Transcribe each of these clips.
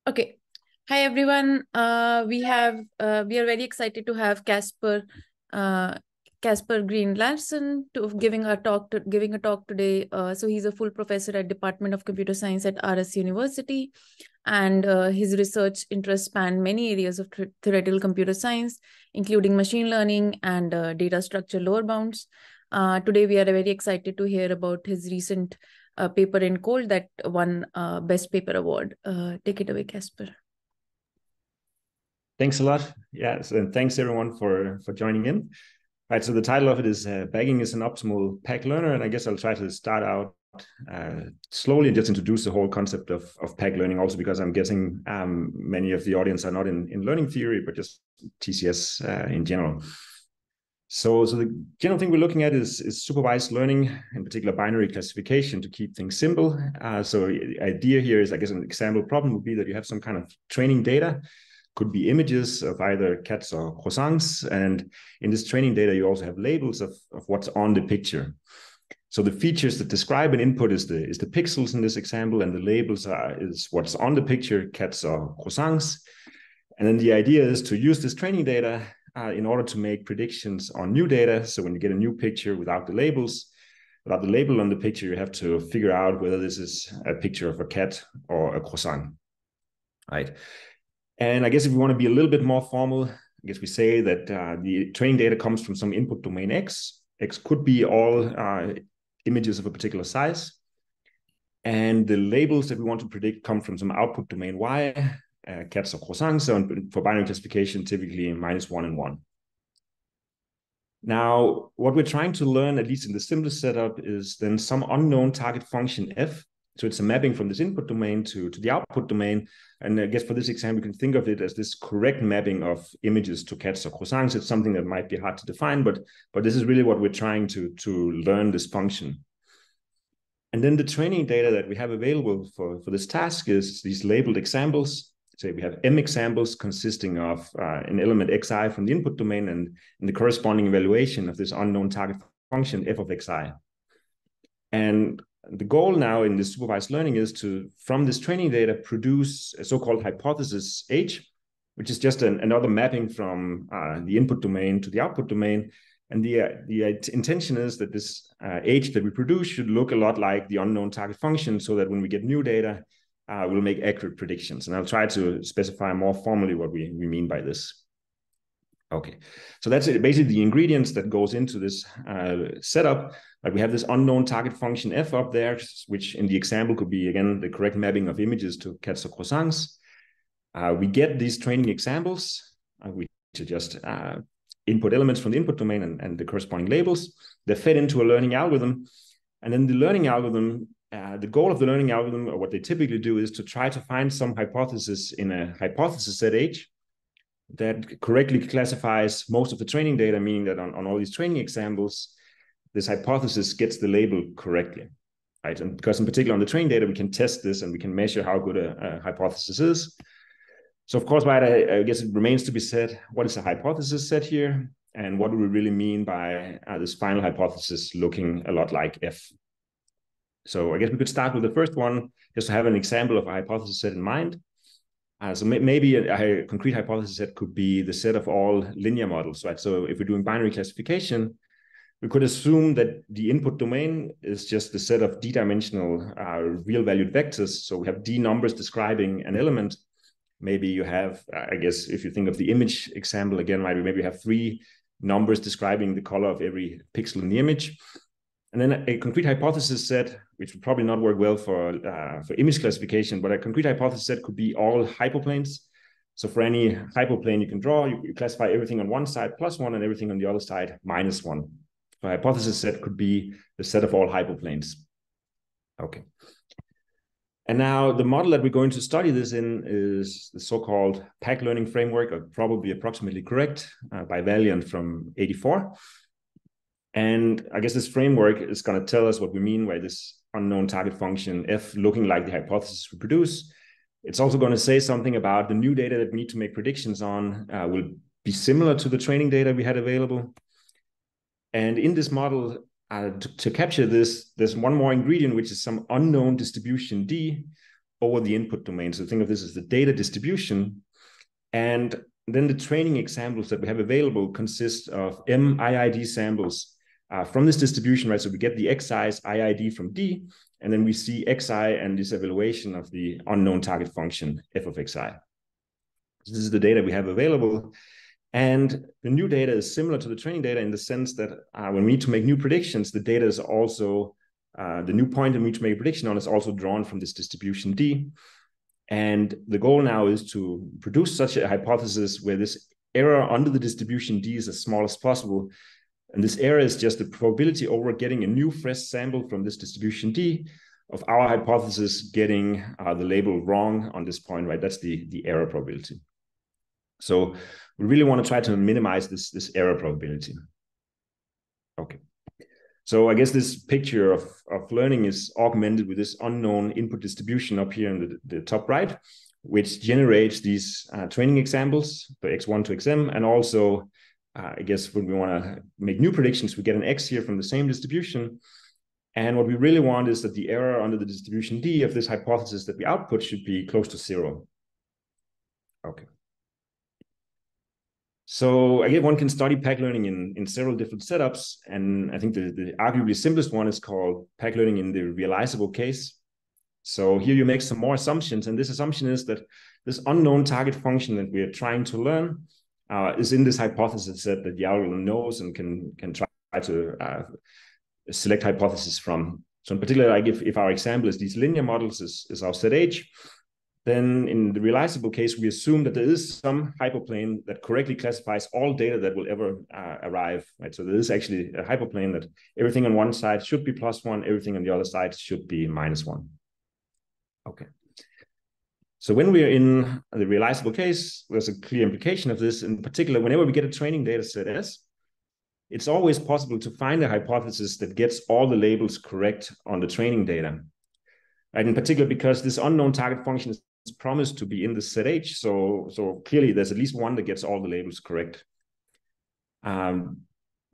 Okay. Hi everyone. We are very excited to have Kasper Green Larsen to giving a talk today. So he's a full professor at Department of Computer Science at Aarhus University, and his research interests span many areas of theoretical computer science, including machine learning and data structure lower bounds. Today we are very excited to hear about his recent paper in Cold that won Best Paper Award. Take it away, Kasper. Thanks a lot. Yes, and thanks everyone for joining in. Right, so the title of it is Bagging is an Optimal Pack Learner, and I guess I'll try to start out slowly and just introduce the whole concept of pack learning, also because I'm guessing many of the audience are not in learning theory, but just TCS in general. So the general thing we're looking at is supervised learning, in particular binary classification, to keep things simple. So the idea here is, I guess, an example problem would be that you have some kind of training data, could be images of either cats or croissants. And in this training data, you also have labels of what's on the picture. So the features that describe an input is the pixels in this example, and the labels is what's on the picture, cats or croissants. And then the idea is to use this training data in order to make predictions on new data. So when you get a new picture without the labels, without the label on the picture, you have to figure out whether this is a picture of a cat or a croissant, right? And I guess if we want to be a little bit more formal, I guess we say that the training data comes from some input domain X. X could be all images of a particular size. And the labels that we want to predict come from some output domain Y, cats or croissants. So for binary classification, typically -1 and 1. Now, what we're trying to learn, at least in the simplest setup, is then some unknown target function f. So it's a mapping from this input domain to the output domain. And I guess for this example, you can think of it as this correct mapping of images to cats or croissants. It's something that might be hard to define, but this is really what we're trying to learn this function. And then the training data that we have available for this task is these labeled examples. Say we have m examples consisting of an element xi from the input domain and the corresponding evaluation of this unknown target function f of xi. And the goal now in this supervised learning is to, from this training data, produce a so-called hypothesis H, which is just another mapping from the input domain to the output domain. And the intention is that this H that we produce should look a lot like the unknown target function, so that when we get new data, we'll make accurate predictions. And I'll try to specify more formally what we mean by this. Okay, so that's basically the ingredients that goes into this setup. Like we have this unknown target function f up there, which in the example could be, again, the correct mapping of images to cats or croissants. We get these training examples, which are just input elements from the input domain and the corresponding labels. They're fed into a learning algorithm. And then the learning algorithm, the goal of the learning algorithm, or what they typically do, is to try to find some hypothesis in a hypothesis set H that correctly classifies most of the training data, meaning that on all these training examples, this hypothesis gets the label correctly, right? And because in particular on the training data, we can test this and we can measure how good a hypothesis is. So of course, right, I guess it remains to be said, what is a hypothesis set here? And what do we really mean by this final hypothesis looking a lot like F? So I guess we could start with the first one, just to have an example of a hypothesis set in mind. So maybe a concrete hypothesis set could be the set of all linear models, right? So if we're doing binary classification, we could assume that the input domain is just the set of d-dimensional real-valued vectors. So we have d numbers describing an element. Maybe you have, I guess, if you think of the image example again, right, maybe you have 3 numbers describing the color of every pixel in the image. And then a concrete hypothesis set, which would probably not work well for image classification, but a concrete hypothesis set could be all hyperplanes. So for any hyperplane you can draw, you classify everything on one side +1 and everything on the other side -1. So a hypothesis set could be the set of all hyperplanes. Okay. And now the model that we're going to study this in is the so-called pack learning framework, or probably approximately correct, by Valiant from 1984. And I guess this framework is going to tell us what we mean by this unknown target function f looking like the hypothesis we produce. It's also going to say something about the new data that we need to make predictions on will be similar to the training data we had available. And in this model, to capture this, there's one more ingredient, which is some unknown distribution d over the input domain. So think of this as the data distribution. And then the training examples that we have available consist of M IID samples from this distribution, right? So we get the Xi's IID from D, and then we see Xi and this evaluation of the unknown target function, f of Xi. So this is the data we have available. And the new data is similar to the training data in the sense that when we need to make new predictions, the data is also, the new point in which we make a prediction on is also drawn from this distribution D. And the goal now is to produce such a hypothesis where this error under the distribution D is as small as possible. And this error is just the probability over getting a new fresh sample from this distribution D of our hypothesis getting the label wrong on this point, right? That's the error probability. So we really want to try to minimize this error probability. Okay. So I guess this picture of learning is augmented with this unknown input distribution up here in the top right, which generates these training examples, the x1 to xm, and also, I guess when we want to make new predictions, we get an x here from the same distribution. And what we really want is that the error under the distribution D of this hypothesis that we output should be close to 0. Okay. So again, one can study pack learning in several different setups. And I think the arguably simplest one is called pack learning in the realizable case. So here you make some more assumptions. And this assumption is that this unknown target function that we are trying to learn is in this hypothesis set that the algorithm knows and can try to select hypotheses from. So in particular, like if our example is these linear models is our set H, then in the realizable case, we assume that there is some hyperplane that correctly classifies all data that will ever arrive, right? So there is actually a hyperplane that everything on one side should be +1, everything on the other side should be -1. Okay. So when we're in the realizable case, there's a clear implication of this. In particular, whenever we get a training data set S, it's always possible to find a hypothesis that gets all the labels correct on the training data. And in particular, because this unknown target function is promised to be in the set H, so clearly there's at least one that gets all the labels correct.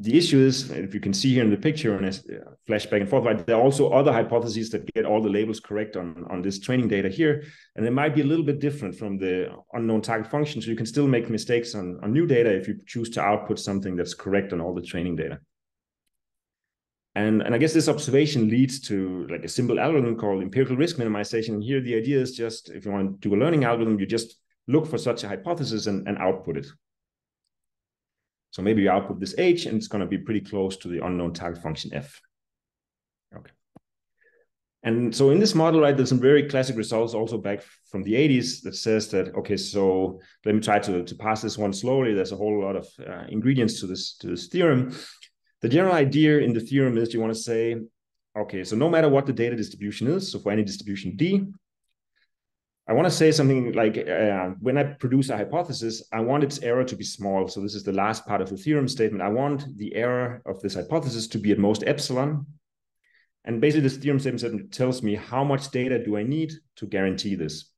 The issue is, if you can see here in the picture, and flash back and forth, right, there are also other hypotheses that get all the labels correct on this training data here, and they might be a little bit different from the unknown target function, so you can still make mistakes on new data if you choose to output something that's correct on all the training data. And I guess this observation leads to like a simple algorithm called empirical risk minimization. And here the idea is just, if you want to do a learning algorithm, you just look for such a hypothesis and output it. So maybe you output this H and it's going to be pretty close to the unknown target function F. Okay. And so in this model, right, there's some very classic results also back from the 80s that says that, okay, so let me try to pass this one slowly. There's a whole lot of ingredients to this theorem. The general idea in the theorem is you want to say, okay, so no matter what the data distribution is, so for any distribution D, I want to say something like, when I produce a hypothesis, I want its error to be small. So this is the last part of the theorem statement. I want the error of this hypothesis to be at most epsilon. And basically this theorem statement tells me how much data do I need to guarantee this.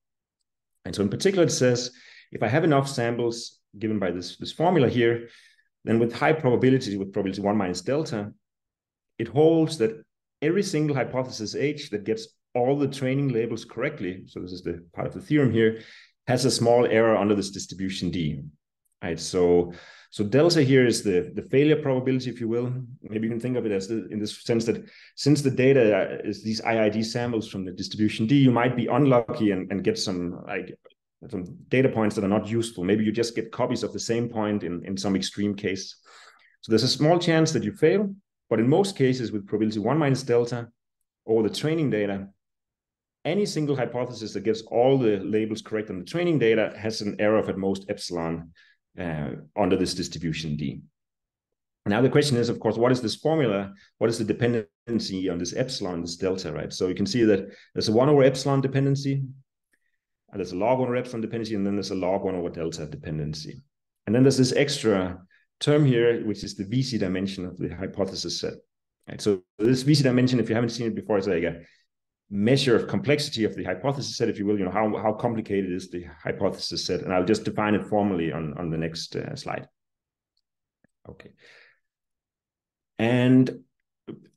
And so in particular, it says, if I have enough samples given by this formula here, then with high probability, with probability 1 minus delta, it holds that every single hypothesis H that gets all the training labels correctly, so this is the part of the theorem here, has a small error under this distribution D. Right? So delta here is the failure probability, if you will. Maybe you can think of it as in this sense that since the data is these IID samples from the distribution D, you might be unlucky and get some data points that are not useful. Maybe you just get copies of the same point in some extreme case. So there's a small chance that you fail, but in most cases with probability 1 minus delta or the training data, any single hypothesis that gets all the labels correct on the training data has an error of at most epsilon under this distribution D. Now the question is, of course, what is this formula? What is the dependency on this epsilon, this delta, right? So you can see that there's a 1 over epsilon dependency, and there's a log 1 over epsilon dependency, and then there's a log 1 over delta dependency. And then there's this extra term here, which is the VC dimension of the hypothesis set. Right? So this VC dimension, if you haven't seen it before, it's like a measure of complexity of the hypothesis set, if you will, how complicated is the hypothesis set. And I'll just define it formally on the next slide. Okay. And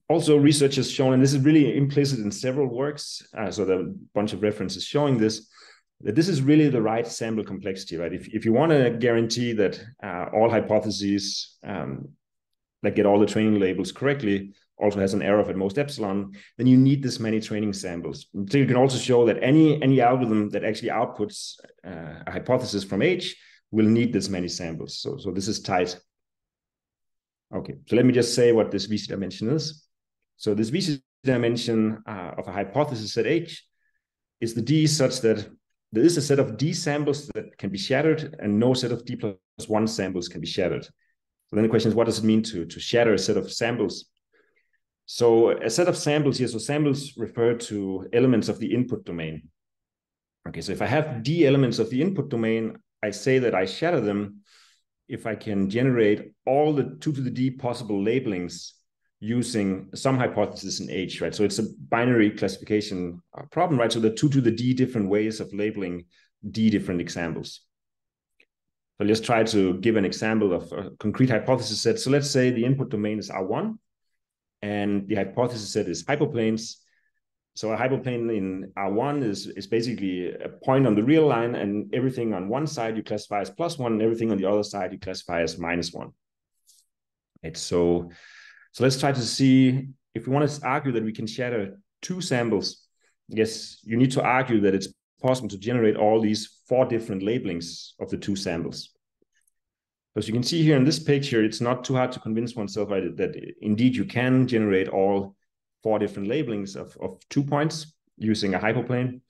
Also, research has shown, and this is really implicit in several works, so there are a bunch of references showing this, that this is really the right sample complexity, right? If you want to guarantee that all hypotheses that get all the training labels correctly also has an error of at most epsilon, then you need this many training samples. So you can also show that any algorithm that actually outputs a hypothesis from H will need this many samples. So this is tight. Okay, so let me just say what this VC dimension is. So this VC dimension of a hypothesis at H is the D such that there is a set of D samples that can be shattered and no set of D+1 samples can be shattered. So then the question is, what does it mean to shatter a set of samples? So a set of samples here, so samples refer to elements of the input domain. Okay, so if I have D elements of the input domain, I say that I shatter them if I can generate all the 2 to the D possible labelings using some hypothesis in H, right? So it's a binary classification problem, right? So there are 2 to the D different ways of labeling D different examples. So let's try to give an example of a concrete hypothesis set. So let's say the input domain is R1 and the hypothesis set is hyperplanes. So a hyperplane in R1 is basically a point on the real line, and everything on one side you classify as +1, and everything on the other side you classify as -1. Right? So let's try to see if we want to argue that we can shatter 2 samples. Yes, you need to argue that it's possible to generate all these 4 different labelings of the 2 samples. As you can see here in this picture, it's not too hard to convince oneself, right, that indeed you can generate all 4 different labelings of 2 points using a hyperplane.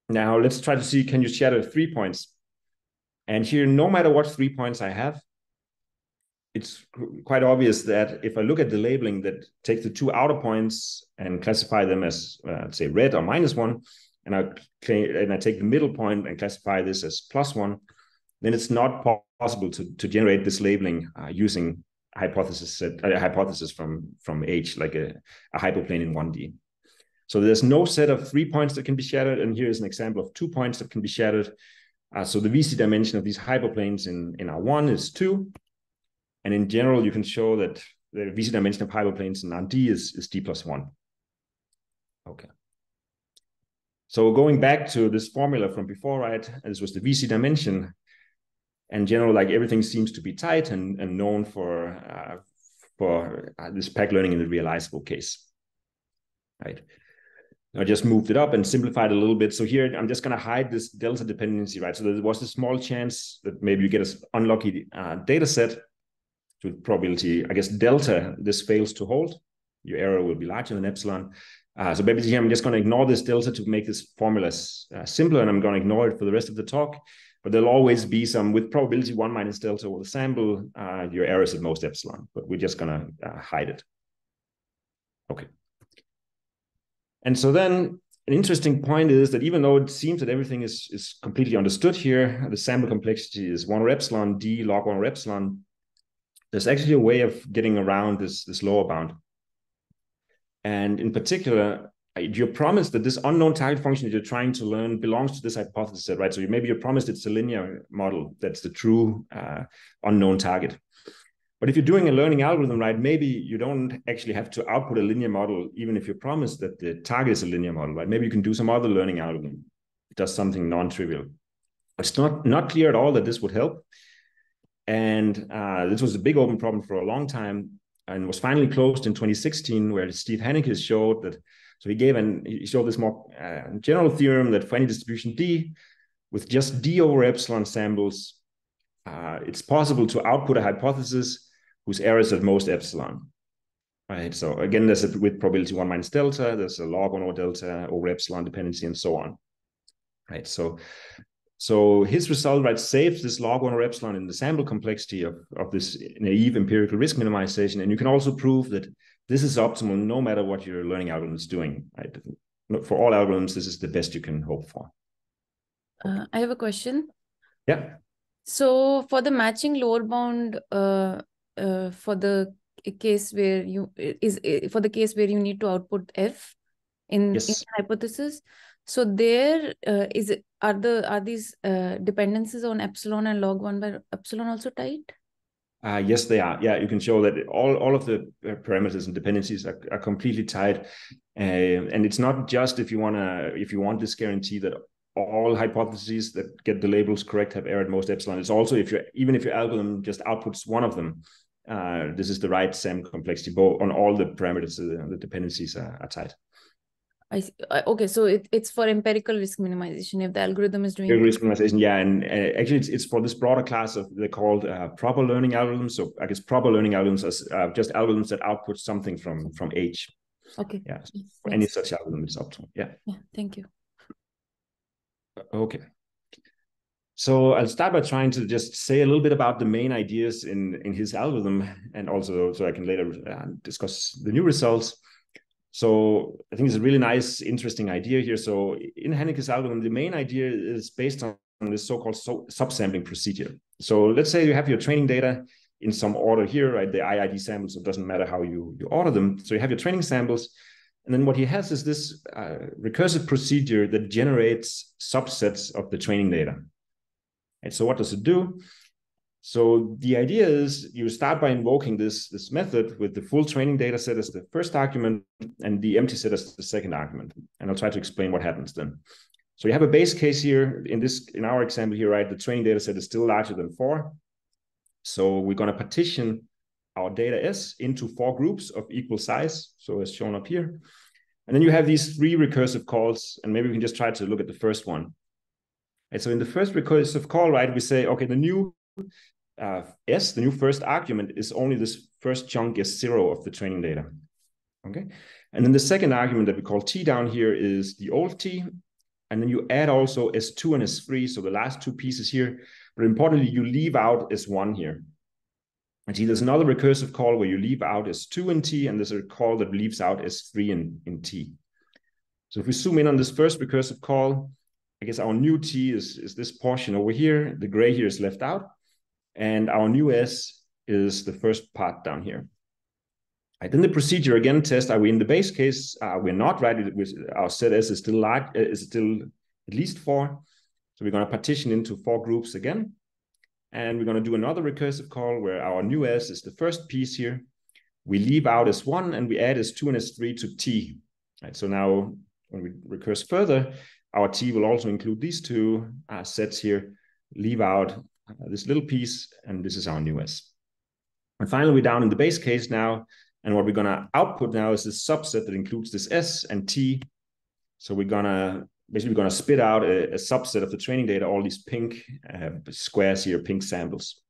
Now let's try to see, can you shatter 3 points? And here, no matter what 3 points I have, it's quite obvious that if I look at the labeling that takes the 2 outer points and classify them as, say, red or -1, and I take the middle point and classify this as +1, then it's not possible to generate this labeling using a hypothesis from H, like a hyperplane in 1D. So there's no set of 3 points that can be shattered, and here is an example of 2 points that can be shattered. So the VC dimension of these hyperplanes in R1 is 2, and in general, you can show that the VC dimension of hyperplanes in RD is D+1. Okay. So going back to this formula from before, right? This was the VC dimension. And in general, like everything seems to be tight and known for this pack learning in the realizable case, right? I just moved it up and simplified a little bit. So here, I'm just going to hide this delta dependency, right? So there was a small chance that maybe you get an unlucky data set with probability, I guess, delta, this fails to hold. Your error will be larger than epsilon. So basically here, I'm just going to ignore this delta to make this formula simpler, and I'm going to ignore it for the rest of the talk. But there'll always be some, with probability 1 minus delta over the sample, your error is at most epsilon, but we're just going to hide it. Okay. And so then an interesting point is that even though it seems that everything is completely understood here, the sample complexity is 1 over epsilon, D log 1 over epsilon, there's actually a way of getting around this lower bound. And in particular, you're promised that this unknown target function that you're trying to learn belongs to this hypothesis set, right? So maybe you're promised it's a linear model that's the true unknown target. But if you're doing a learning algorithm, right, maybe you don't actually have to output a linear model, even if you're promised that the target is a linear model, right? Maybe you can do some other learning algorithm. It does something non-trivial. It's not clear at all that this would help. And this was a big open problem for a long time and was finally closed in 2016, where Steve Hanneke showed that. So he showed this more general theorem that for any distribution D, with just D over epsilon samples, it's possible to output a hypothesis whose error is at most epsilon. Right. So again, there's a with probability 1 minus delta, there's a log 1 over delta over epsilon dependency, and so on. Right. So his result, right, saves this log 1 over epsilon in the sample complexity of this naive empirical risk minimization. And you can also prove that this is optimal no matter what your learning algorithm is doing. Right? For all algorithms, this is the best you can hope for. I have a question. Yeah. So for the matching lower bound, for the case where you need to output F in hypothesis, so there are these dependencies on epsilon and log 1 by epsilon also tight? Yes, they are. Yeah, you can show that all of the parameters and dependencies are completely tied. And it's not just if you want this guarantee that all hypotheses that get the labels correct have error at most epsilon. It's also even if your algorithm just outputs one of them, this is the right SAM complexity both on all the parameters. The dependencies are tied. Okay, so it's for empirical risk minimization if the algorithm is doing risk minimization, yeah, and actually it's for this broader class of they're called proper learning algorithms. So I guess proper learning algorithms are just algorithms that output something from H. Okay. Yeah. For any such algorithm is optimal. Yeah. Yeah. Thank you. Okay. So I'll start by trying to just say a little bit about the main ideas in his algorithm, and also so I can later discuss the new results. So I think it's a really nice, interesting idea here. So in Hanneke's algorithm, the main idea is based on this so-called subsampling procedure. So let's say you have your training data in some order here, right? The IID samples, so it doesn't matter how you order them. So you have your training samples. And then what he has is this recursive procedure that generates subsets of the training data. And so what does it do? So the idea is you start by invoking this method with the full training data set as the first argument and the empty set as the second argument. And I'll try to explain what happens then. So you have a base case here in our example here, right? The training data set is still larger than 4. So we're going to partition our data S into 4 groups of equal size. So as shown up here. And then you have these 3 recursive calls, and maybe we can just try to look at the first one. And so in the first recursive call, right, we say, okay, the new S, the new first argument, is only this first chunk S0 of the training data. Okay. And then the second argument that we call T down here is the old T. And then you add also S2 and S3, so the last 2 pieces here. But importantly, you leave out S1 here. And see, there's another recursive call where you leave out S2 in T, and there's a call that leaves out S3 in T. So if we zoom in on this first recursive call, I guess our new T is this portion over here. The gray here is left out. And our new S is the first part down here. Right, then the procedure again tests, are we in the base case? We're not, right? Our set S is still large, is still at least 4. So we're going to partition into 4 groups again. And we're going to do another recursive call where our new S is the first piece here. We leave out S1 and we add S2 and S3 to T. Right, so now when we recurse further, our T will also include these 2 sets here, leave out this little piece, and this is our new S. And finally, we're down in the base case now, and what we're going to output now is this subset that includes this S and T. So we're going to spit out a subset of the training data, all these pink squares here, pink samples.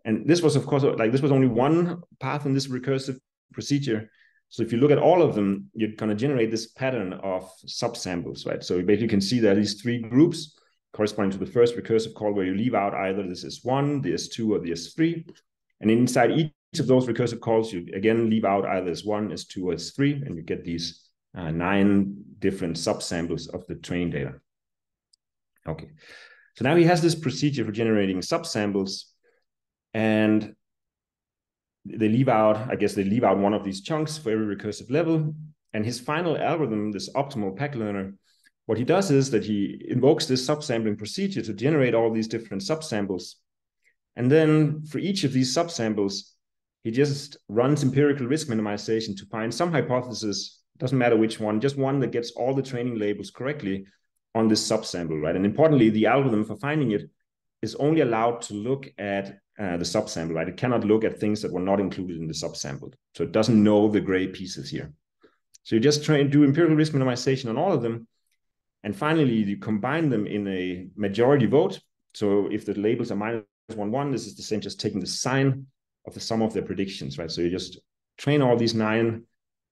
And this was, of course, this was only one path in this recursive procedure. So if you look at all of them, you're going to generate this pattern of subsamples, right? So you basically can see that these 3 groups corresponding to the first recursive call where you leave out either this S1, the S2, or the S3. And inside each of those recursive calls, you again leave out either S1, S2, or S3, and you get these 9 different subsamples of the training data. Okay, so now he has this procedure for generating subsamples, and they leave out, I guess they leave out one of these chunks for every recursive level. And his final algorithm, this optimal pack learner, what he does is that he invokes this subsampling procedure to generate all these different subsamples. And then for each of these subsamples, he just runs empirical risk minimization to find some hypothesis, doesn't matter which one, just one that gets all the training labels correctly on this subsample, right? And importantly, the algorithm for finding it is only allowed to look at the subsample, right? It cannot look at things that were not included in the subsample. So it doesn't know the gray pieces here. So you just try and do empirical risk minimization on all of them. And finally, you combine them in a majority vote. So if the labels are -1, 1, this is the same, just taking the sign of the sum of their predictions, right? So you just train all these 9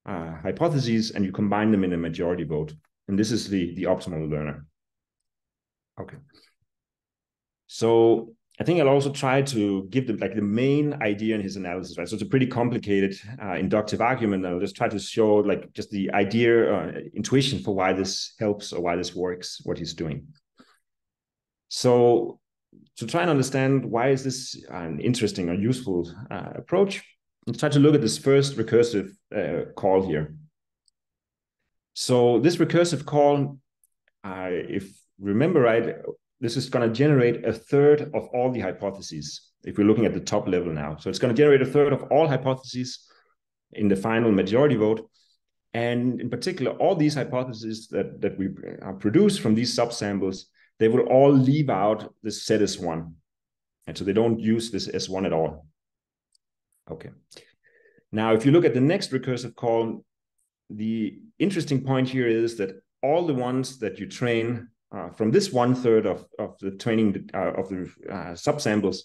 hypotheses and you combine them in a majority vote. And this is the optimal learner. Okay. So I think I'll also try to give them the main idea in his analysis, right? So it's a pretty complicated inductive argument. I'll just try to show just the idea, intuition for why this helps or why this works, what he's doing. So to try and understand why is this an interesting or useful approach, let's try to look at this first recursive call here. So this recursive call, if remember right, this is going to generate 1/3 of all the hypotheses. if we're looking at the top level now. So it's going to generate a third of all hypotheses in the final majority vote. And in particular, all these hypotheses that we produce from these subsamples, they will all leave out this set S1. And so they don't use this S1 at all. Okay. Now, if you look at the next recursive call, the interesting point here is that all the ones that you train from this 1/3 of the training of the subsamples,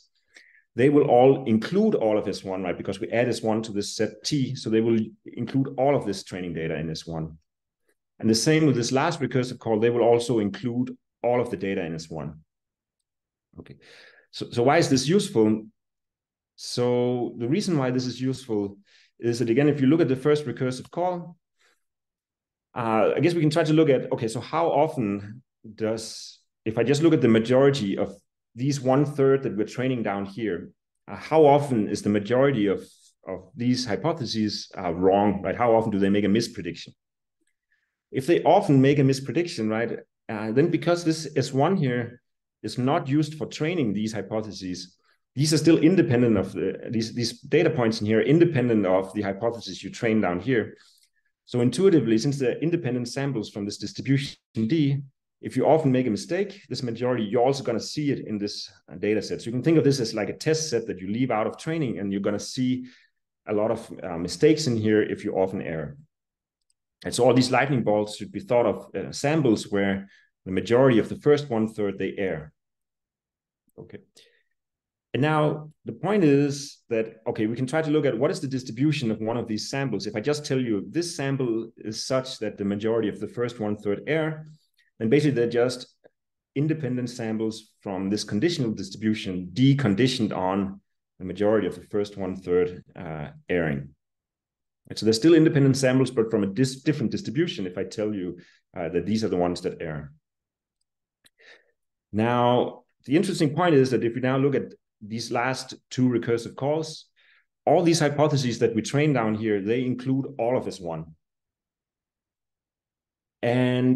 they will all include all of S1, right? Because we add S1 to this set T, so they will include all of this training data in S1. And the same with this last recursive call, they will also include all of the data in S1. Okay, so why is this useful? So the reason why this is useful is that, again, if you look at the first recursive call, I guess we can try to look at, okay, so how often does, if I just look at the majority of these 1/3 that we're training down here, how often is the majority of these hypotheses wrong, right? How often do they make a misprediction? If they often make a misprediction, right, then because this S1 here is not used for training these hypotheses, these are still independent of these data points in here, independent of the hypothesis you train down here. So intuitively, since they're independent samples from this distribution D, if you often make a mistake, this majority, you're also going to see it in this data set. So you can think of this as like a test set that you leave out of training, and you're going to see a lot of mistakes in here if you often err. And so all these lightning bolts should be thought of samples where the majority of the first 1/3, they err. Okay. And now the point is that, okay, we can try to look at what is the distribution of one of these samples. If I just tell you this sample is such that the majority of the first 1/3 err, then basically they're just independent samples from this conditional distribution, D conditioned on the majority of the first 1/3 erring. And so they're still independent samples, but from a different distribution if I tell you that these are the ones that err. Now, the interesting point is that if we now look at these last two recursive calls, all these hypotheses that we train down here, they include all of S1. And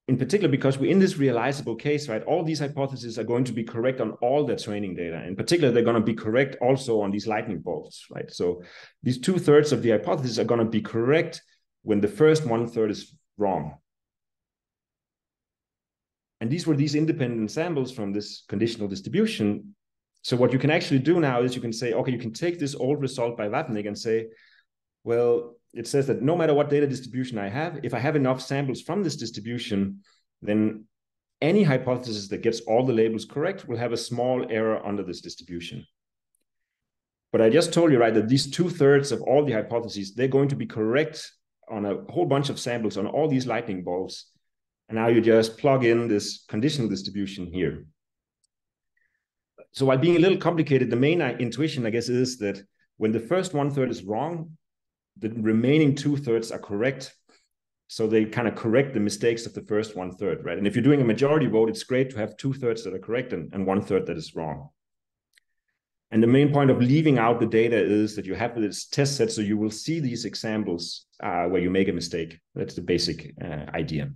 in particular, because we're in this realizable case, right, all these hypotheses are going to be correct on all their training data. In particular, they're going to be correct also on these lightning bolts, right? So these 2/3 of the hypotheses are going to be correct when the first 1/3 is wrong. And these were these independent samples from this conditional distribution. So what you can actually do now is you can say, okay, you can take this old result by Vatnik and say, well, it says that no matter what data distribution I have, if I have enough samples from this distribution, then any hypothesis that gets all the labels correct will have a small error under this distribution. But I just told you, right, that these 2/3 of all the hypotheses, they're going to be correct on a whole bunch of samples on all these lightning bolts. And now you just plug in this conditional distribution here. So while being a little complicated, the main intuition, I guess, is that when the first 1/3 is wrong, the remaining 2/3 are correct. So they kind of correct the mistakes of the first 1/3, right? And if you're doing a majority vote, it's great to have 2/3 that are correct and 1/3 that is wrong. And the main point of leaving out the data is that you have this test set, so you will see these examples where you make a mistake. That's the basic idea.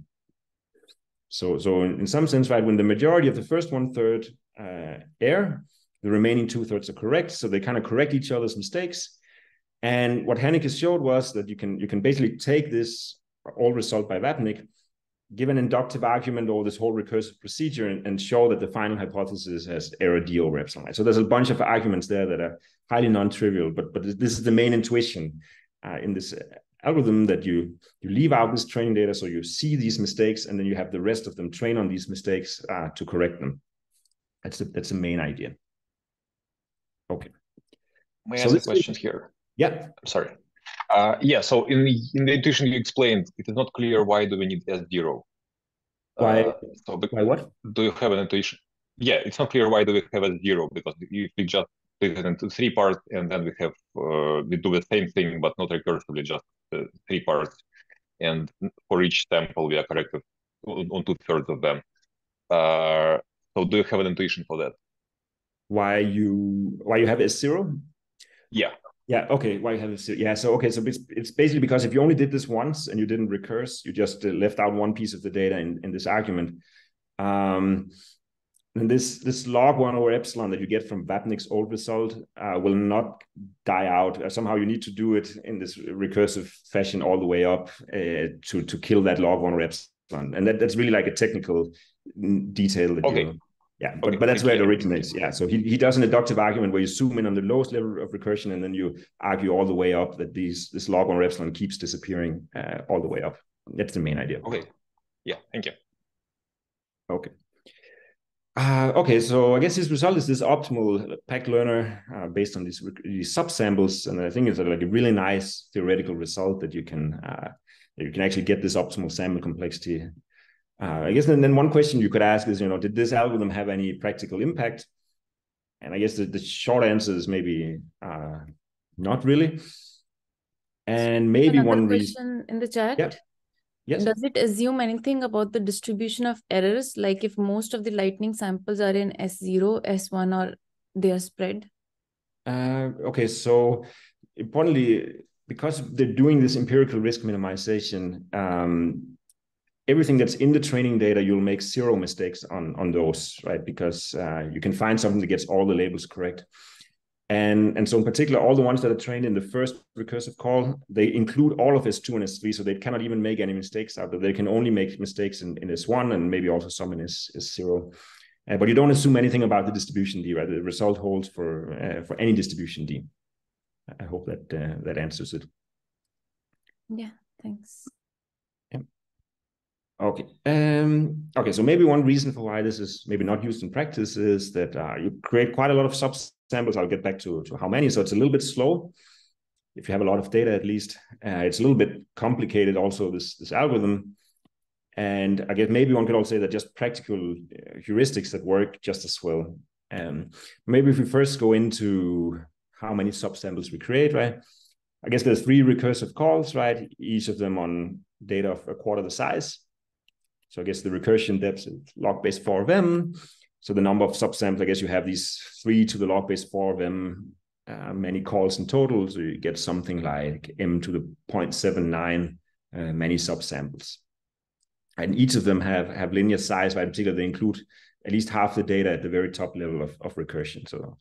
So in some sense, right, when the majority of the first 1/3 err, the remaining 2/3 are correct. So they kind of correct each other's mistakes. And what Hanneke showed was that you can basically take this old result by Vatnik, give an inductive argument or this whole recursive procedure, and show that the final hypothesis has error D over epsilon. So there's a bunch of arguments there that are highly non-trivial, but this is the main intuition in this algorithm, that you leave out this training data, so you see these mistakes, and then you have the rest of them train on these mistakes to correct them. That's the main idea. Okay. May I ask a question here? Yeah. I'm sorry. Yeah, so in the intuition you explained, it is not clear why do we need S0. Why what? Do you have an intuition? Yeah, it's not clear why do we have S0, because if we just split it into 3 parts and then we have we do the same thing but not recursively, just 3 parts, and for each sample we are corrected on 2/3 of them. So do you have an intuition for that? Why you have S0? Yeah. Yeah, okay, why you have S0? Yeah, so okay, so it's basically because if you only did this once and you didn't recurse, you just left out one piece of the data in this argument. And this log 1 over epsilon that you get from Vapnik's old result will not die out. Somehow you need to do it in this recursive fashion all the way up to kill that log 1 over epsilon. And that's really like a technical detail that but that's where it originates. Yeah, so he does an inductive argument where you zoom in on the lowest level of recursion and then you argue all the way up that this log 1 over epsilon keeps disappearing all the way up. That's the main idea. Okay. Yeah, thank you. Okay. Okay, so I guess his result is this optimal packed learner based on these subsamples, and I think it's like a really nice theoretical result that you can actually get this optimal sample complexity. I guess then one question you could ask is, did this algorithm have any practical impact? And I guess the short answer is maybe not really. And maybe one question in the chat. Yeah. Yes. Does it assume anything about the distribution of errors? Like if most of the lightning samples are in S0, S1, or they are spread? Okay, so importantly, because they're doing this empirical risk minimization, everything that's in the training data, you'll make 0 mistakes on those, right? Because you can find something that gets all the labels correct. And so in particular, all the ones that are trained in the first recursive call, they include all of S2 and S3, so they cannot even make any mistakes out of it. They can only make mistakes in S1 and maybe also some in S0. But you don't assume anything about the distribution D, right? The result holds for any distribution D. I hope that answers it. Yeah, thanks. Yeah. Okay. Okay, so maybe one reason for why this is maybe not used in practice is that you create quite a lot of subsamples. I'll get back to how many. So it's a little bit slow. If you have a lot of data, at least, it's a little bit complicated also, this algorithm. And I guess maybe one could also say that just practical heuristics that work just as well. Maybe if we first go into how many subsamples we create, right? I guess there's 3 recursive calls, right? Each of them on data of a quarter the size. So I guess the recursion depth is log base 4 of m. So the number of subsamples, I guess you have these 3 to the log base 4 of m, many calls in total. So you get something like m to the 0.79 many subsamples. And each of them have linear size, right? In particular, they include at least half the data at the very top level of recursion. So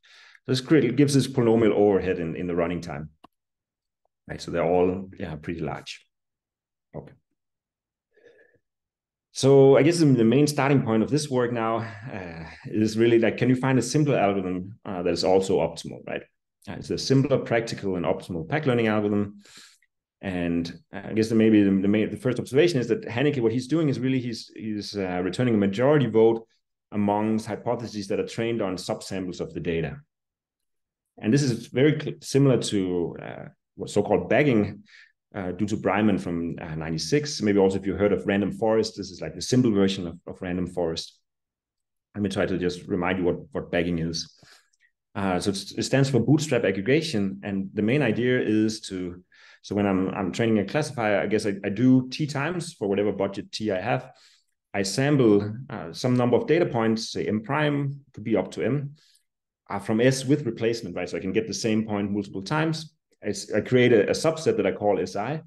this gives this polynomial overhead in the running time. Right, so they're all pretty large. Okay. So I guess the main starting point of this work now is really like, can you find a simpler algorithm that is also optimal, right? It's a simpler, practical, and optimal pack learning algorithm. And I guess maybe the first observation is that Hanneke, what he's doing is really he's returning a majority vote amongst hypotheses that are trained on subsamples of the data. And this is very similar to what's so-called bagging due to Breiman from 96. Maybe also if you heard of random forest, this is like the simple version of random forest. Let me try to just remind you what bagging is. So it stands for bootstrap aggregation. And the main idea is so when I'm training a classifier, I guess I do T times for whatever budget T I have. I sample some number of data points, say M prime, could be up to M, from S with replacement, right? So I can get the same point multiple times. I create a subset that I call SI.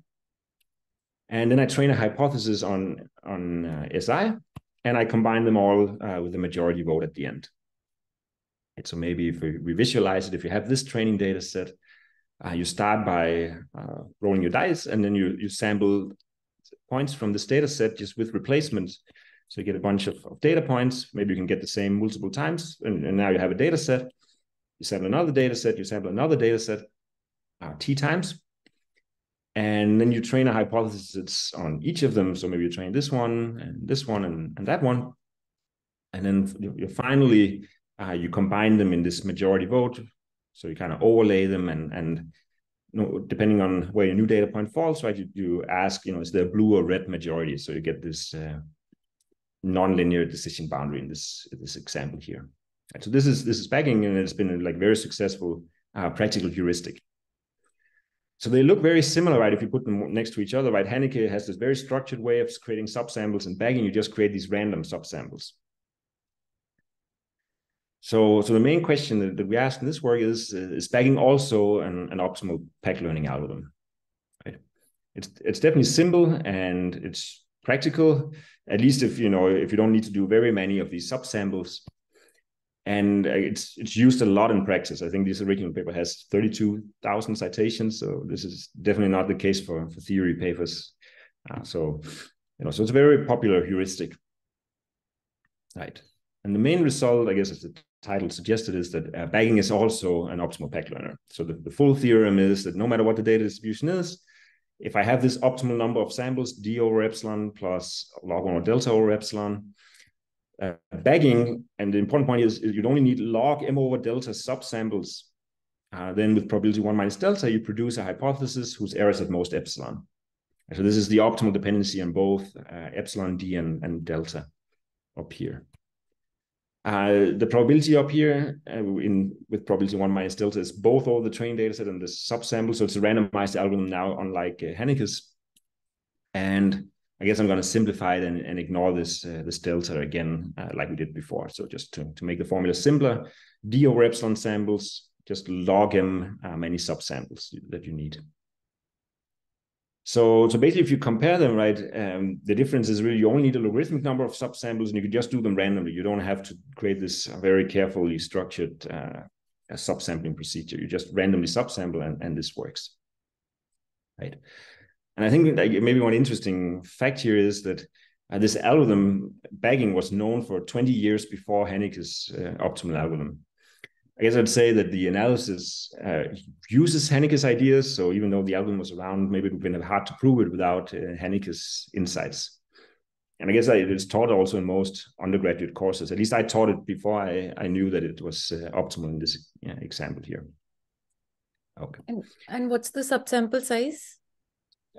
And then I train a hypothesis on SI, and I combine them all with a majority vote at the end. And so maybe if we visualize it, if you have this training data set, you start by rolling your dice, and then you sample points from this data set just with replacements. So you get a bunch of data points. Maybe you can get the same multiple times, and now you have a data set. You sample another data set, you sample another data set, T times. And then you train a hypothesis on each of them. So maybe you train this one and that one. And then you finally, you combine them in this majority vote. So you kind of overlay them and depending on where your new data point falls, right, you ask, is there a blue or red majority? So you get this non-linear decision boundary in this example here. So this is bagging, and it's been like very successful practical heuristic. So they look very similar, right? If you put them next to each other, right? Hanneke has this very structured way of creating subsamples, and bagging, you just create these random subsamples. So the main question that we asked in this work is bagging also an optimal pack learning algorithm? Right? It's definitely simple and it's practical, at least if you don't need to do very many of these subsamples. And it's used a lot in practice. I think this original paper has 32,000 citations, so this is definitely not the case for theory papers. So it's a very popular heuristic, right? And the main result, I guess, as the title suggested, is that bagging is also an optimal packtlearner. So the full theorem is that no matter what the data distribution is, if I have this optimal number of samples, d over epsilon plus log 1 or delta over epsilon, bagging, and the important point is you only need log m over delta subsamples. Then with probability 1 minus delta, you produce a hypothesis whose error is at most epsilon. So this is the optimal dependency on both epsilon, d, and delta up here. The probability up here with probability 1 minus delta is both over the training data set and the subsample. So it's a randomized algorithm now, unlike Hanneke's. And I guess I'm going to simplify it and ignore this delta again, like we did before. So just to make the formula simpler, d over epsilon samples, just log m many subsamples that you need. So basically, if you compare them, right, the difference is really you only need a logarithmic number of subsamples, and you can just do them randomly. You don't have to create this very carefully structured subsampling procedure. You just randomly subsample, and this works, right? And I think maybe one interesting fact here is that this algorithm, bagging, was known for 20 years before Hanneke's optimal algorithm. I guess I'd say that the analysis uses Hanneke's ideas. So even though the algorithm was around, maybe it would have been hard to prove it without Hanneke's insights. And I guess it is taught also in most undergraduate courses. At least I taught it before I knew that it was optimal in this example here. Okay. And what's the subsample size?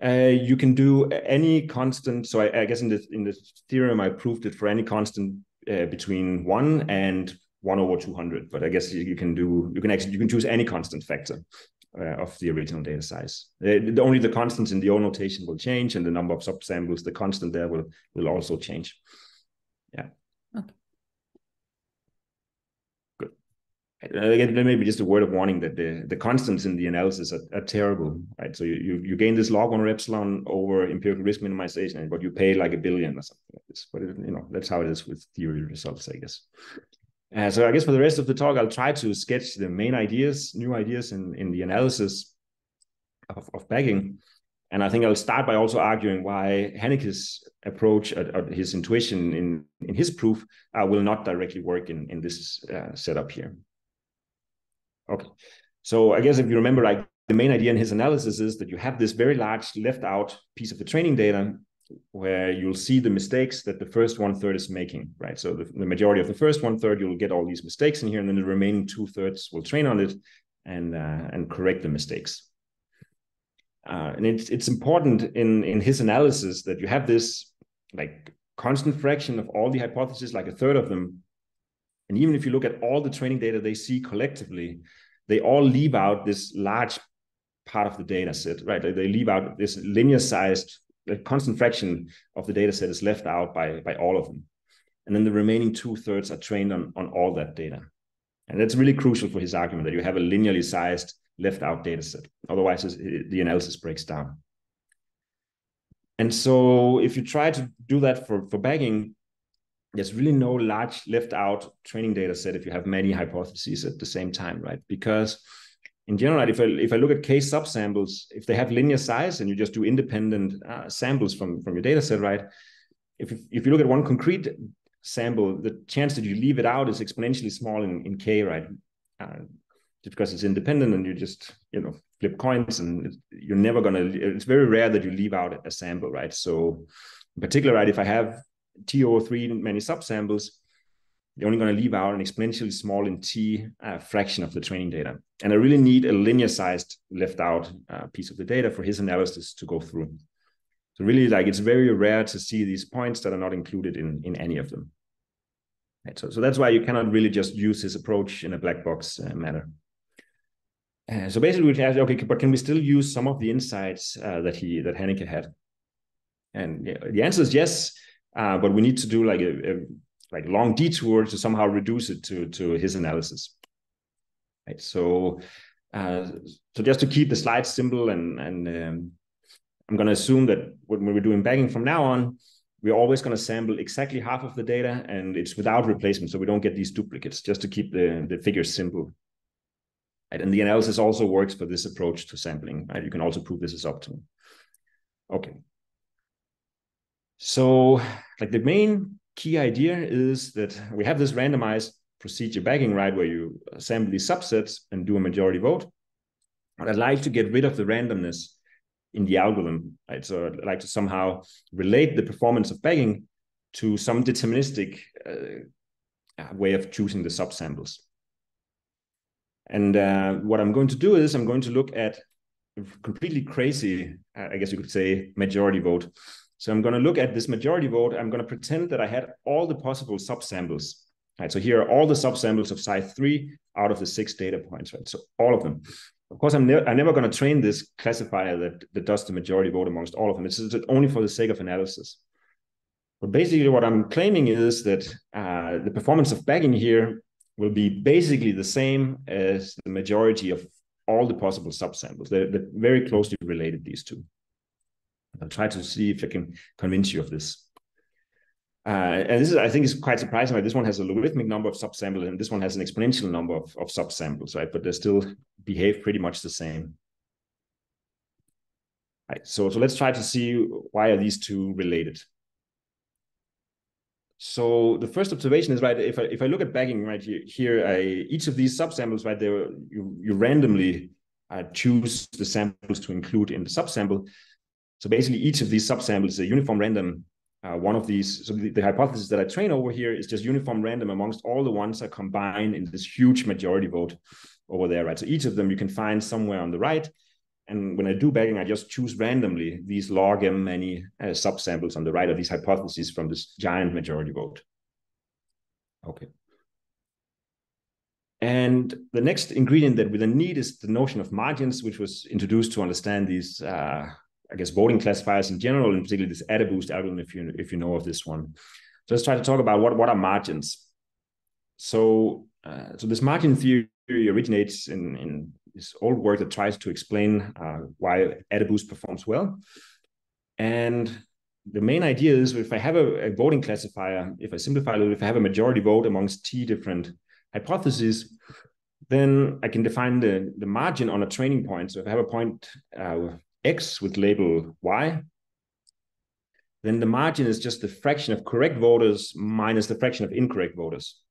You can do any constant. So I guess in the theorem, I proved it for any constant between 1 and 1 over 200. But I guess you can choose any constant factor of the original data size. Only the constants in the old notation will change, and the number of subsamples, the constant there will also change. Yeah. Okay. Again, maybe just a word of warning that the constants in the analysis are terrible, right? So you gain this log 1 or epsilon over empirical risk minimization, but you pay like $1 billion or something like this. But that's how it is with theory results, I guess. So I guess for the rest of the talk, I'll try to sketch the main ideas, new ideas in the analysis of bagging. And I think I'll start by also arguing why Hanneke's approach, his intuition in his proof, will not directly work in this setup here. Okay, so I guess if you remember, like the main idea in his analysis is that you have this very large left out piece of the training data where you'll see the mistakes that the first 1/3 is making, right? So the majority of the first 1/3, you'll get all these mistakes in here, and then the remaining 2/3 will train on it and correct the mistakes. And it's important in his analysis that you have this like constant fraction of all the hypotheses, like 1/3 of them. And even if you look at all the training data they see collectively, they all leave out this large part of the data set, right? They leave out this linear-sized, constant fraction of the data set is left out by all of them. And then the remaining 2/3 are trained on all that data. And that's really crucial for his argument, that you have a linearly sized left-out data set. Otherwise, the analysis breaks down. And so if you try to do that for bagging, there's really no large left-out training data set if you have many hypotheses at the same time, right? Because in general, if I look at case subsamples, if they have linear size and you just do independent samples from your data set, right? If you look at one concrete sample, the chance that you leave it out is exponentially small in K, right? Just because it's independent and you just, flip coins, and you're never it's very rare that you leave out a sample, right? So in particular, right, if I have T over 3 many subsamples, you're only going to leave out an exponentially small in T fraction of the training data. And I really need a linear-sized left-out piece of the data for his analysis to go through. So really, it's very rare to see these points that are not included in any of them. Right? So that's why you cannot really just use his approach in a black box manner. So basically, we have, okay, but can we still use some of the insights that Hanneke had? And the answer is yes. But we need to do a long detour to somehow reduce it to his analysis. Right. So just to keep the slides simple, and I'm going to assume that when we're doing bagging from now on, we're always going to sample exactly half of the data, and it's without replacement, so we don't get these duplicates, just to keep the figures simple. Right? And the analysis also works for this approach to sampling. Right? You can also prove this is optimal. Okay. So like the main key idea is that we have this randomized procedure bagging, right, where you sample these subsets and do a majority vote. And I'd like to get rid of the randomness in the algorithm, right? So I'd like to somehow relate the performance of bagging to some deterministic way of choosing the subsamples. And what I'm going to do is I'm going to look at a completely crazy, I guess you could say, majority vote. So I'm going to look at this majority vote. I'm going to pretend that I had all the possible subsamples. Right, so here are all the subsamples of size 3 out of the 6 data points. Right, so all of them. Of course, I'm never going to train this classifier that does the majority vote amongst all of them. It's only for the sake of analysis. But basically, what I'm claiming is that the performance of bagging here will be basically the same as the majority of all the possible subsamples. They're very closely related, these two. I'll try to see if I can convince you of this. And this is, I think, is quite surprising. Right? This one has a logarithmic number of subsamples, and this one has an exponential number of subsamples, right? But they still behave pretty much the same. Right, so let's try to see why are these two related. So the first observation is, right, if I look at bagging right here, each of these subsamples, right, you randomly choose the samples to include in the subsample. So basically, each of these subsamples is a uniform random. One of these, so the hypothesis that I train over here is just uniform random amongst all the ones I combine in this huge majority vote over there, right? So each of them you can find somewhere on the right. And when I do bagging, I just choose randomly these log m many subsamples on the right of these hypotheses from this giant majority vote. Okay. And the next ingredient that we then need is the notion of margins, which was introduced to understand these I guess voting classifiers in general, and particularly this AdaBoost algorithm, if you know of this one. So let's try to talk about what are margins. So this margin theory originates in this old work that tries to explain why AdaBoost performs well. And the main idea is, if I have a voting classifier, if I simplify it, if I have a majority vote amongst t different hypotheses, then I can define the margin on a training point. So if I have a point x with label y, then the margin is just the fraction of correct voters minus the fraction of incorrect voters.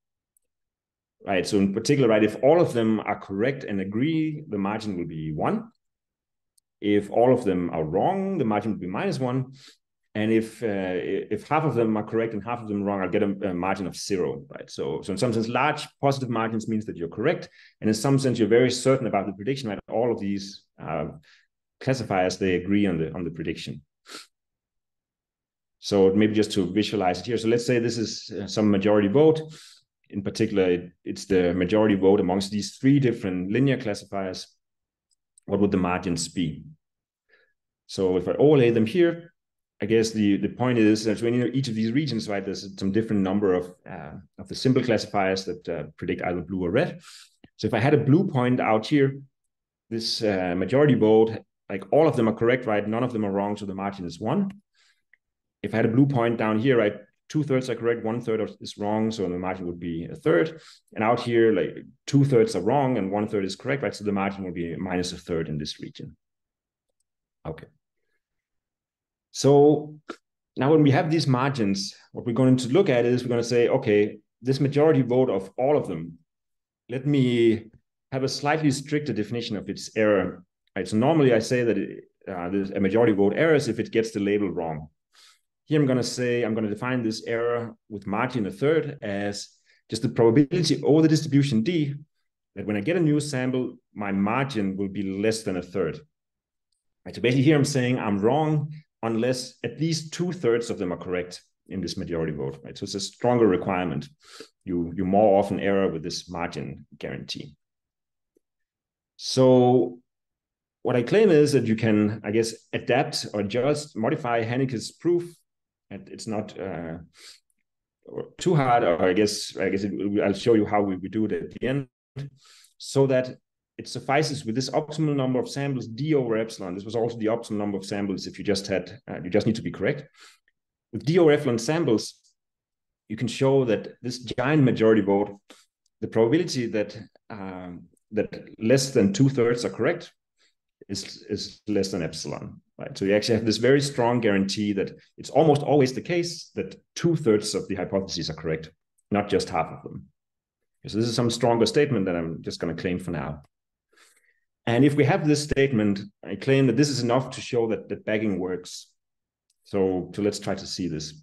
Right, so in particular, right, if all of them are correct and agree, the margin will be 1. If all of them are wrong, the margin will be -1. And if half of them are correct and half of them wrong, I'll get a margin of 0, right? So in some sense, large positive margins means that you're correct. And in some sense, you're very certain about the prediction, right? All of these classifiers, they agree on the prediction. So maybe just to visualize it here. So let's say this is some majority vote. In particular, it's the majority vote amongst these 3 different linear classifiers. What would the margins be? So if I overlay them here, I guess the point is that when each of these regions, right, there's some different number of the simple classifiers that predict either blue or red. So if I had a blue point out here, this majority vote, like all of them are correct, right? None of them are wrong, so the margin is 1. If I had a blue point down here, right, 2/3 are correct, 1/3 is wrong, so the margin would be 1/3. And out here, like 2/3 are wrong and 1/3 is correct, right? So the margin will be -1/3 in this region. Okay. So now when we have these margins, what we're going to look at is we're going to say, okay, this majority vote of all of them, let me have a slightly stricter definition of its error. Right? So normally I say that there's a majority vote error is if it gets the label wrong. Here I'm going to define this error with margin 1/3 as just the probability over the distribution D that when I get a new sample, my margin will be less than 1/3. Right, so basically here I'm saying I'm wrong unless at least 2/3 of them are correct in this majority vote. Right? So it's a stronger requirement. You more often error with this margin guarantee. So what I claim is that you can, I guess, adapt or just modify Hanneke's proof. And it's not too hard, or I guess I'll show you how we do it at the end, so that it suffices with this optimal number of samples D over epsilon. This was also the optimal number of samples if you just had, you just need to be correct. with D over epsilon samples, you can show that this giant majority vote, the probability that that less than 2/3 are correct is less than epsilon, right? So you actually have this very strong guarantee that it's almost always the case that 2/3 of the hypotheses are correct, not just half of them. So this is some stronger statement that I'm just going to claim for now. And if we have this statement, I claim that this is enough to show that bagging works. So let's try to see this.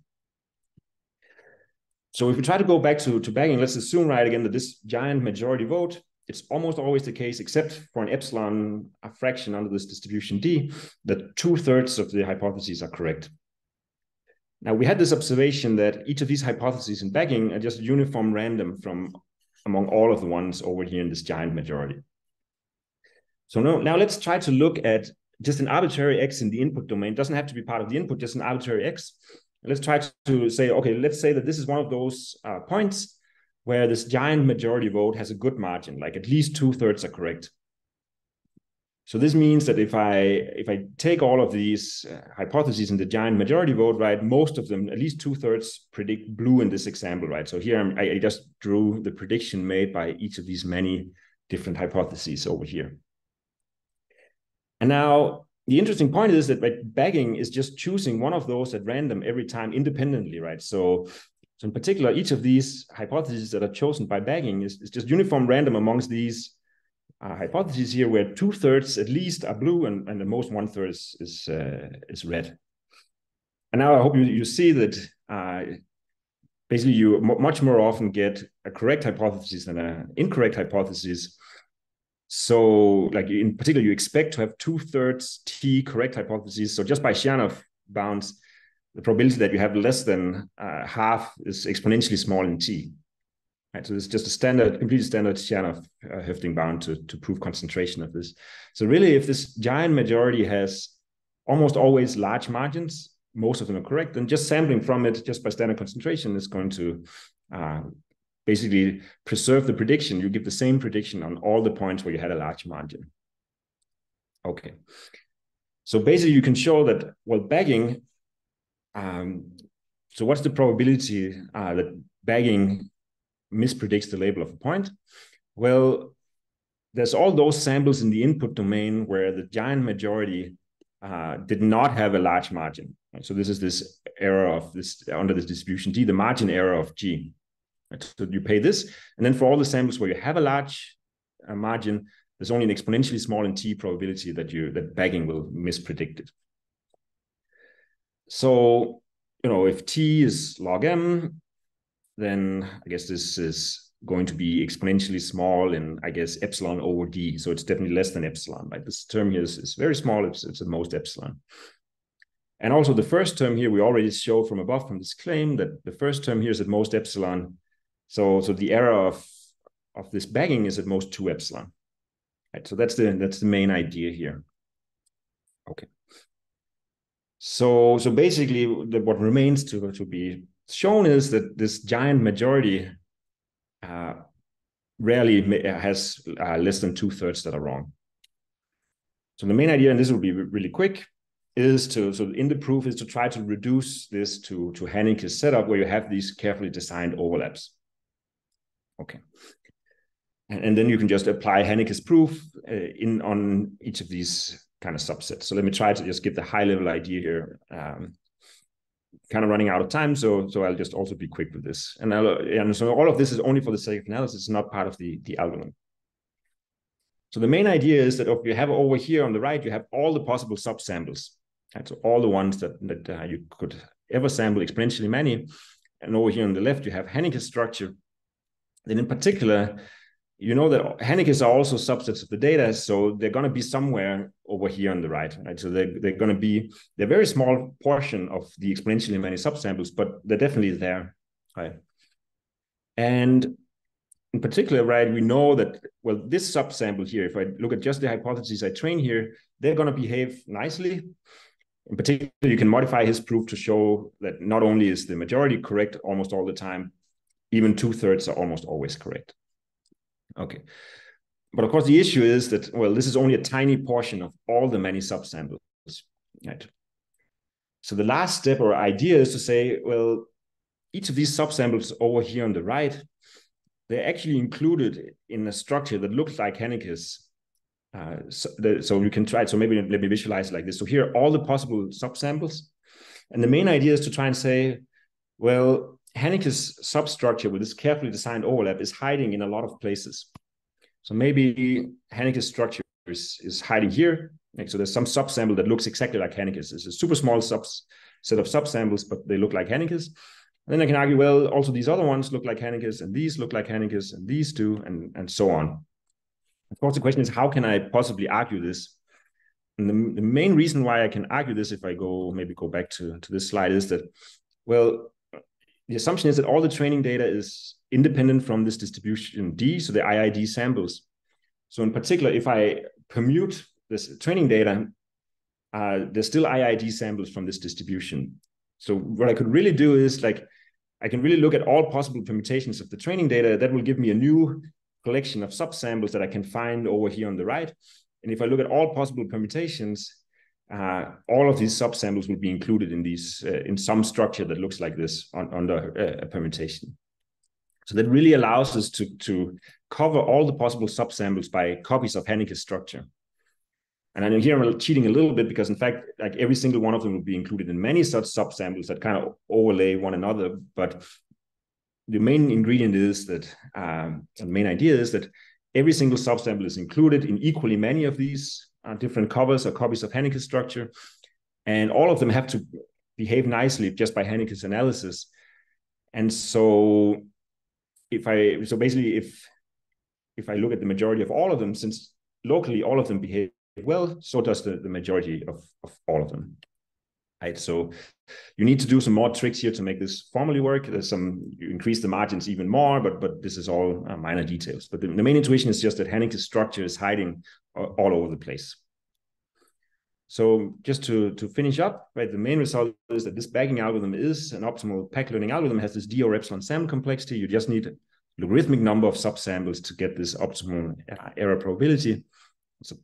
So if we try to go back to bagging, let's assume, right, again, that this giant majority vote, it's almost always the case, except for an epsilon fraction under this distribution D, that 2/3 of the hypotheses are correct. Now, we had this observation that each of these hypotheses in bagging are just uniform random from among all of the ones over here in this giant majority. So now let's try to look at just an arbitrary x in the input domain. It doesn't have to be part of the input, just an arbitrary x. Let's try to say, okay, let's say that this is one of those points where this giant majority vote has a good margin, like at least 2/3 are correct. So this means that if I take all of these hypotheses in the giant majority vote, right, most of them, at least 2/3, predict blue in this example, right? So here I just drew the prediction made by each of these many different hypotheses over here. And now the interesting point is that bagging is just choosing one of those at random every time independently, right? So in particular, each of these hypotheses that are chosen by bagging is just uniform random amongst these hypotheses here, where 2/3 at least are blue and the most 1/3 is red. And now I hope you see that basically you much more often get a correct hypothesis than an incorrect hypothesis. So like in particular, you expect to have 2/3 T correct hypotheses. So just by Chernoff bounds, the probability that you have less than half is exponentially small in T. Right, so it's just a completely standard Chernoff Höfting bound to prove concentration of this. So really, if this giant majority has almost always large margins, most of them are correct, then just sampling from it just by standard concentration is going to basically preserve the prediction. You give the same prediction on all the points where you had a large margin. Okay. So basically, you can show that, well, bagging, so what's the probability that bagging mispredicts the label of a point? Well, there's all those samples in the input domain where the giant majority did not have a large margin. Right? So this is this error of this under this distribution D, the margin error of G. Right? So you pay this, and then for all the samples where you have a large margin, there's only an exponentially small in T probability that bagging will mispredict it. So if T is log m, then I guess this is going to be exponentially small in, I guess, epsilon over D. So it's definitely less than epsilon, right? This term here is very small. It's at most epsilon. And also the first term here, we already show from above from this claim that the first term here is at most epsilon. So the error of this bagging is at most 2 epsilon. Right? So that's the main idea here. Okay. So basically what remains to be shown is that this giant majority rarely has less than 2/3 that are wrong. So the main idea, and this will be really quick, is so in the proof is to try to reduce this to Hanneke's setup where you have these carefully designed overlaps. Okay. And then you can just apply Hanneke's proof on each of these kind of subsets. So let me try to just give the high level idea here. Kind of running out of time, so I'll just also be quick with this. And so all of this is only for the sake of analysis, it's not part of the algorithm. So the main idea is that if you have over here on the right, you have all the possible subsamples. Right? So all the ones that you could ever sample, exponentially many. And over here on the left, you have Hanneke's structure. Then in particular, you know that Hanneke's are also subsets of the data, so they're going to be somewhere over here on the right. So they're going to be a very small portion of the exponentially many subsamples, but they're definitely there, right? And in particular, right, we know that, well, this subsample here, if I look at just the hypotheses I train here, they're going to behave nicely. In particular, you can modify his proof to show that not only is the majority correct almost all the time, even 2/3 are almost always correct. Okay. But of course, the issue is that, well, this is only a tiny portion of all the many subsamples, right? So the last step or idea is to say, well, each of these subsamples over here on the right, they're actually included in a structure that looks like Hanneke's. So we can try it. So maybe let me visualize it like this. So here are all the possible subsamples. And the main idea is to try and say, well, Hanneke's substructure with this carefully designed overlap is hiding in a lot of places. So maybe Hanneke's structure is hiding here. So there's some subsample that looks exactly like Hanneke's. It's a super small set of subsamples, but they look like Hanneke's. And then I can argue, well, also these other ones look like Hanneke's, and these look like Hanneke's, and these two, and so on. Of course, the question is, how can I possibly argue this? And the main reason why I can argue this, if I maybe go back to this slide, is that, well, the assumption is that all the training data is independent from this distribution D, so the IID samples. So in particular, if I permute this training data, there's still IID samples from this distribution. So what I could really do is, like, I can really look at all possible permutations of the training data. That will give me a new collection of subsamples that I can find over here on the right. And if I look at all possible permutations, all of these subsamples will be included in these in some structure that looks like this under a permutation. So that really allows us to cover all the possible subsamples by copies of Hanneke's structure. And I know here I'm cheating a little bit, because in fact, like, every single one of them will be included in many such subsamples that kind of overlay one another. But the main ingredient is that, the main idea is that every single subsample is included in equally many of these different covers or copies of Hanneke's structure. And all of them have to behave nicely just by Hanneke's analysis. And so if I look at the majority of all of them, since locally all of them behave well, so does the majority of all of them. Right? So you need to do some more tricks here to make this formally work. You increase the margins even more, but this is all minor details. But the main intuition is just that Hanneke's structure is hiding all over the place. So just to finish up, right, the main result is that this bagging algorithm is an optimal pack learning algorithm. It has this d over epsilon sample complexity. You just need a logarithmic number of subsamples to get this optimal error probability. It's an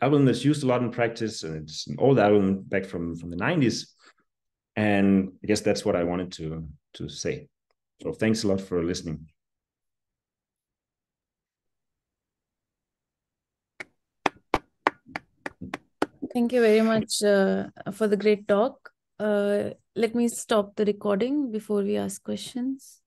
algorithm that's used a lot in practice, and it's an old algorithm back from the 90s. And I guess that's what I wanted to say. So thanks a lot for listening. Thank you very much for the great talk. Let me stop the recording before we ask questions.